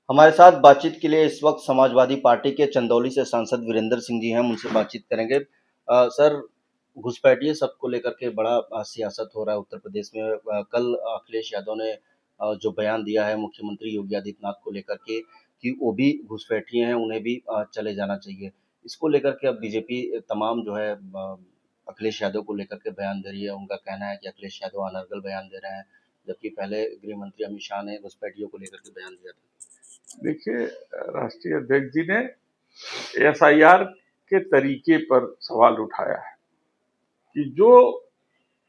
हमारे साथ बातचीत के लिए इस वक्त समाजवादी पार्टी के चंदौली से सांसद वीरेंद्र सिंह जी हैं, हम उनसे बातचीत करेंगे। सर, घुसपैठिए सबको लेकर के बड़ा सियासत हो रहा है उत्तर प्रदेश में। कल अखिलेश यादव ने जो बयान दिया है मुख्यमंत्री योगी आदित्यनाथ को लेकर के कि वो भी घुसपैठिए हैं, उन्हें भी चले जाना चाहिए। इसको लेकर के अब बीजेपी तमाम जो है अखिलेश यादव को लेकर के बयान दे रही है। उनका कहना है कि अखिलेश यादव अनर्गल बयान दे रहे हैं, जबकि पहले गृह मंत्री अमित शाह ने घुसपैठियों को लेकर के बयान दिया था। देखिए, राष्ट्रीय अध्यक्ष जी ने एसआईआर के तरीके पर सवाल उठाया है कि जो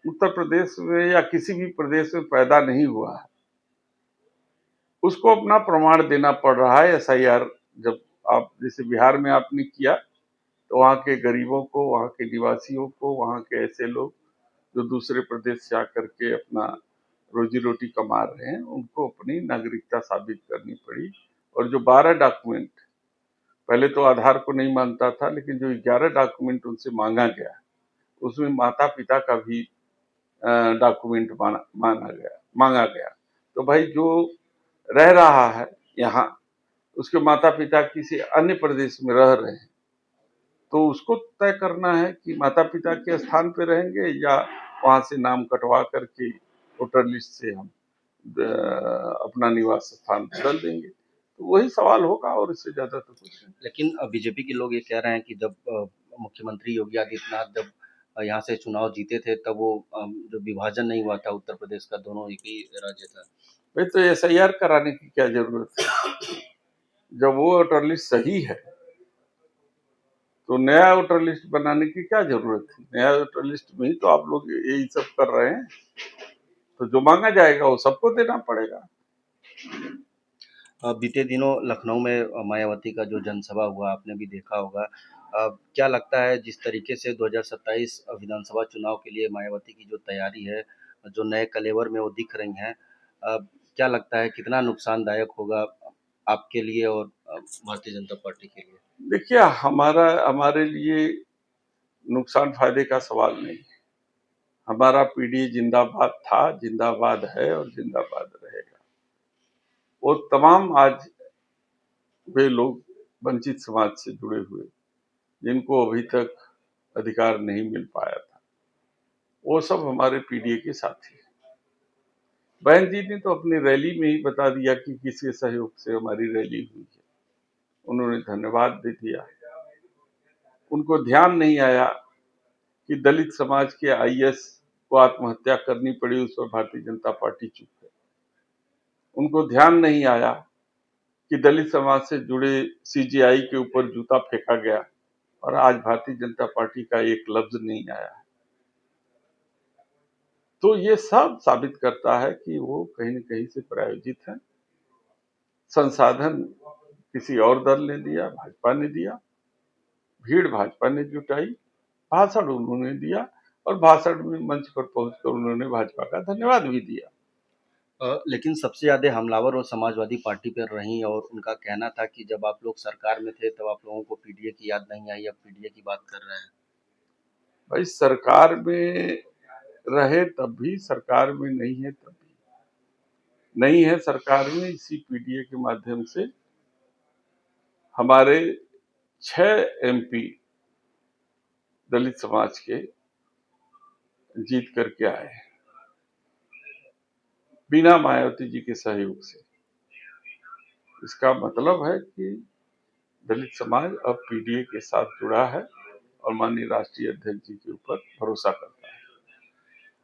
उत्तर प्रदेश में या किसी भी प्रदेश में पैदा नहीं हुआ है उसको अपना प्रमाण देना पड़ रहा है। एसआईआर जब आप जैसे बिहार में आपने किया तो वहाँ के गरीबों को, वहाँ के निवासियों को, वहाँ के ऐसे लोग जो दूसरे प्रदेश से आकर के अपना रोजी रोटी कमा रहे हैं उनको अपनी नागरिकता साबित करनी पड़ी। और जो 12 डॉक्यूमेंट, पहले तो आधार को नहीं मानता था, लेकिन जो 11 डॉक्यूमेंट उनसे मांगा गया उसमें माता पिता का भी डॉक्यूमेंट मांगा गया। तो भाई जो रह रहा है यहाँ, उसके माता पिता किसी अन्य प्रदेश में रह रहे हैं, तो उसको तय करना है कि माता पिता के स्थान पे रहेंगे या वहां से नाम कटवा करके वोटर लिस्ट से हम अपना निवास स्थान बदल देंगे। तो वही सवाल होगा और इससे ज्यादा तो कुछ नहीं। लेकिन बीजेपी के लोग ये कह रहे हैं कि जब मुख्यमंत्री योगी आदित्यनाथ जब यहाँ से चुनाव जीते थे तब वो जो विभाजन नहीं हुआ था उत्तर प्रदेश का, दोनों एक ही राज्य था। भाई तो एसआईआर कराने की क्या जरूरत है? जब वो वोटर लिस्ट सही है तो नया वोटर लिस्ट बनाने की क्या जरूरत है? नया वोटर लिस्ट में ही तो आप लोग यही सब कर रहे हैं। तो जो मांगा जाएगा वो सबको देना पड़ेगा। बीते दिनों लखनऊ में मायावती का जो जनसभा हुआ आपने भी देखा होगा। क्या लगता है जिस तरीके से 2027 विधानसभा चुनाव के लिए मायावती की जो तैयारी है, जो नए कलेवर में वो दिख रही हैं, क्या लगता है कितना नुकसानदायक होगा आपके लिए और भारतीय जनता पार्टी के लिए? देखिए, हमारे लिए नुकसान फायदे का सवाल नहीं है। हमारा पीडीए जिंदाबाद था, जिंदाबाद है और जिंदाबाद रहेगा। वो तमाम आज वे लोग वंचित समाज से जुड़े हुए जिनको अभी तक अधिकार नहीं मिल पाया था, वो सब हमारे पीडीए के साथी हैं। बहन जी ने तो अपनी रैली में ही बता दिया कि किसके सहयोग से हमारी रैली हुई है। उन्होंने धन्यवाद दे दिया। उनको ध्यान नहीं आया कि दलित समाज के आईएएस को आत्महत्या करनी पड़ी, उस पर भारतीय जनता पार्टी चुप है। उनको ध्यान नहीं आया कि दलित समाज से जुड़े सीजेआई के ऊपर जूता फेंका गया और आज भारतीय जनता पार्टी का एक लफ्ज नहीं आया। तो ये सब साबित करता है कि वो कहीं न कहीं से प्रायोजित है। संसाधन किसी और दल ने दिया, भाजपा ने दिया, भीड़ भाजपा ने जुटाई, भाषण उन्होंने दिया और भाषण में मंच पर पहुंचकर उन्होंने भाजपा का धन्यवाद भी दिया। लेकिन सबसे ज़्यादा हमलावर वो समाजवादी पार्टी पर रहीं और उनका कहना था कि जब आप लोग सरकार में थे तब आप लोगों को पीडीए की याद नहीं आई, अब पीडीए की बात कर रहे हैं। भाई सरकार में रहे तब भी, सरकार में नहीं है तब भी। नहीं है सरकार में, इसी पीडीए के माध्यम से हमारे 6 एमपी दलित समाज के जीत करके आए बिना मायावती जी के सहयोग से। इसका मतलब है कि दलित समाज अब पीडीए के साथ जुड़ा है और माननीय राष्ट्रीय अध्यक्ष जी के ऊपर भरोसा करता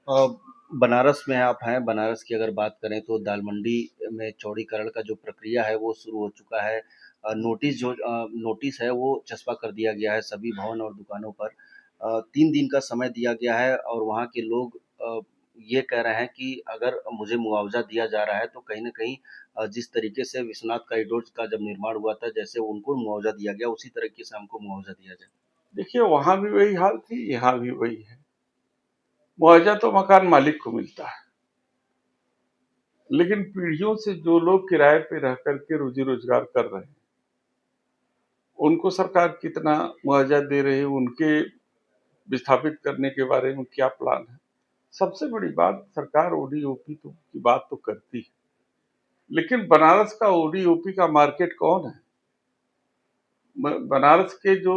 है। बनारस में आप हैं, बनारस की अगर बात करें तो दाल मंडी में चौड़ीकरण का जो प्रक्रिया है वो शुरू हो चुका है। नोटिस है वो चस्पा कर दिया गया है सभी भवन और दुकानों पर। 3 दिन का समय दिया गया है और वहाँ के लोग ये कह रहे हैं कि अगर मुझे मुआवजा दिया जा रहा है तो कहीं न कहीं जिस तरीके से विश्वनाथ कॉरिडोर का जब निर्माण हुआ था, जैसे उनको मुआवजा दिया गया उसी तरीके से हमको मुआवजा दिया जाए। देखिए, वहां भी वही हाल थी, यहाँ भी वही है। मुआवजा तो मकान मालिक को मिलता है, लेकिन पीढ़ियों से जो लोग किराए पे रह करके रोजी रोजगार कर रहे हैं उनको सरकार कितना मुआवजा दे रही है, उनके विस्थापित करने के बारे में क्या प्लान है। सबसे बड़ी बात, सरकार ओडीओपी की बात तो करती है, लेकिन बनारस का ओडीओपी का मार्केट कौन है? बनारस के जो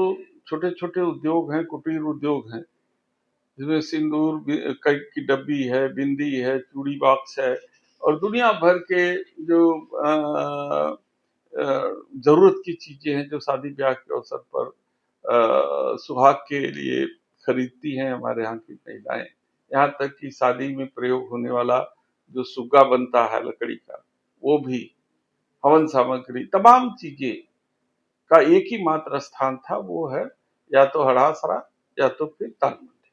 छोटे छोटे उद्योग हैं, कुटीर उद्योग हैं, जिसमें सिंदूर की डब्बी है, बिंदी है, चूड़ी बॉक्स है और दुनिया भर के जो जरूरत की चीजें हैं जो शादी ब्याह के अवसर पर सुहाग के लिए खरीदती हैं हमारे यहाँ की महिलाएं। यहाँ तक कि शादी में प्रयोग होने वाला जो सुग्गा बनता है लकड़ी का, वो भी, हवन सामग्री, तमाम चीजें का एक ही मात्र स्थान था, वो है या तो हड़ासरा या तो फिर तालमंडी।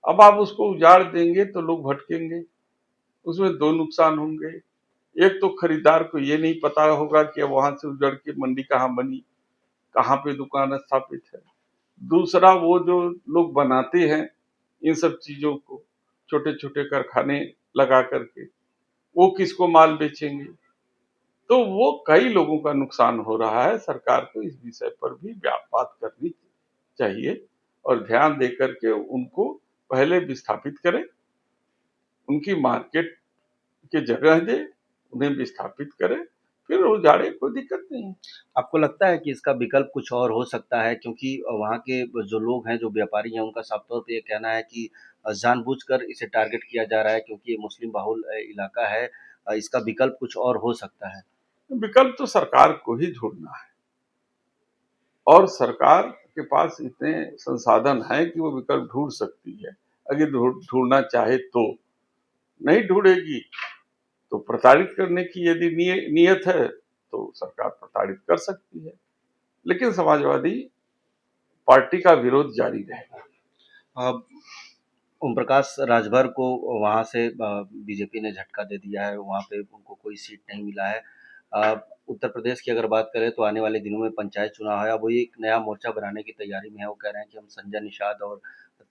अब आप उसको उजाड़ देंगे तो लोग भटकेंगे, उसमें दो नुकसान होंगे। एक तो खरीदार को ये नहीं पता होगा कि अब वहां से उजड़ के मंडी कहाँ बनी, कहाँ पे दुकान स्थापित है। दूसरा, वो जो लोग बनाते हैं इन सब चीजों को, छोटे छोटे कारखाने लगा करके, वो किसको माल बेचेंगे? तो वो कई लोगों का नुकसान हो रहा है। सरकार को इस विषय पर भी बात करनी चाहिए और ध्यान दे करके उनको पहले विस्थापित करें, उनकी मार्केट की जगह दे, उन्हें विस्थापित करें, फिर उजाड़े, कोई दिक्कत नहीं। आपको लगता है कि इसका विकल्प कुछ और हो सकता है? क्योंकि वहाँ के जो लोग हैं, जो व्यापारी हैं, उनका साफ तौर पे ये कहना है कि जानबूझकर इसे टारगेट किया जा रहा है क्योंकि ये मुस्लिम बहुल इलाका है। इसका विकल्प कुछ और हो सकता है? विकल्प तो सरकार को ही ढूंढना है और सरकार के पास इतने संसाधन हैं कि वो विकल्प ढूंढ सकती है। अगर ढूंढना चाहे तो। नहीं ढूंढेगी तो प्रताड़ित करने की यदि नियत है तो सरकार प्रताड़ित कर सकती है, लेकिन समाजवादी पार्टी का विरोध जारी रहेगा। अब ओम प्रकाश राजभर को वहाँ से बीजेपी ने झटका दे दिया है, वहाँ पे उनको कोई सीट नहीं मिला है। उत्तर प्रदेश की अगर बात करें तो आने वाले दिनों में पंचायत चुनाव है। अब वो एक नया मोर्चा बनाने की तैयारी में है। वो कह रहे हैं कि हम संजय निषाद और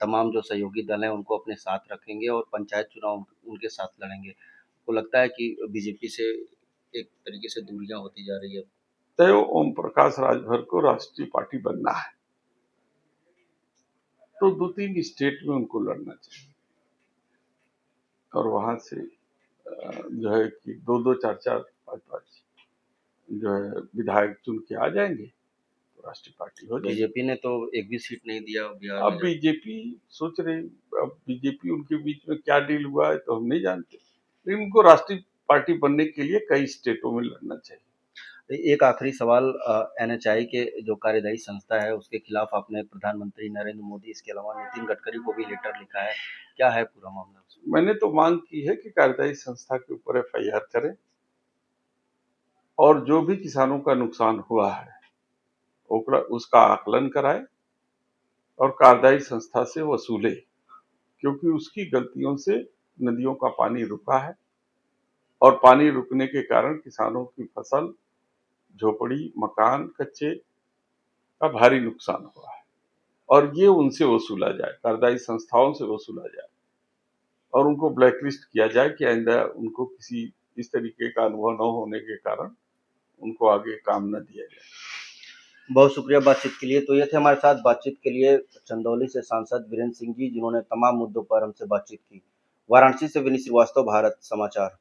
तमाम जो सहयोगी दल हैं उनको अपने साथ रखेंगे और पंचायत चुनाव उनके साथ लड़ेंगे। आपको लगता है कि बीजेपी से एक तरीके से दूरियां होती जा रही है? तय ओम प्रकाश राजभर को राष्ट्रीय पार्टी बनना है तो 2-3 स्टेट में उनको लड़ना चाहिए और वहां से जो है कि 2-2, 4-4, 5-5 जो है विधायक चुन के आ जाएंगे तो राष्ट्रीय पार्टी हो जाएगी। बीजेपी ने तो एक भी सीट नहीं दिया बिहार अब में। बीजेपी सोच रही, अब बीजेपी उनके बीच में क्या डील हुआ है तो हम नहीं जानते, लेकिन उनको राष्ट्रीय पार्टी बनने के लिए कई स्टेटों में लड़ना चाहिए। एक आखिरी सवाल, एनएचआई के जो कार्यदायी संस्था है उसके खिलाफ आपने प्रधानमंत्री नरेंद्र मोदी, इसके अलावा नितिन गडकरी को भी लेटर लिखा है, क्या है पूरा मामला? मैंने तो मांग की है कि कार्यदायी संस्था के ऊपर एफआईआर करें और जो भी किसानों का नुकसान हुआ है उसका आकलन कराए और कार्यदायी संस्था से वसूले, क्योंकि उसकी गलतियों से नदियों का पानी रुका है और पानी रुकने के कारण किसानों की फसल, झोपड़ी, मकान कच्चे का भारी नुकसान हुआ है और ये उनसे वसूला जाए, कार्यदायी संस्थाओं से वसूला जाए और उनको ब्लैकलिस्ट किया जाए कि आइंदा उनको किसी इस तरीके का अनुभव न होने के कारण उनको आगे काम न दिया जाए। बहुत शुक्रिया बातचीत के लिए। तो ये थे हमारे साथ बातचीत के लिए चंदौली से सांसद वीरेंद्र सिंह जी, जिन्होंने तमाम मुद्दों पर हमसे बातचीत की। वाराणसी से विनीत श्रीवास्तव, भारत समाचार।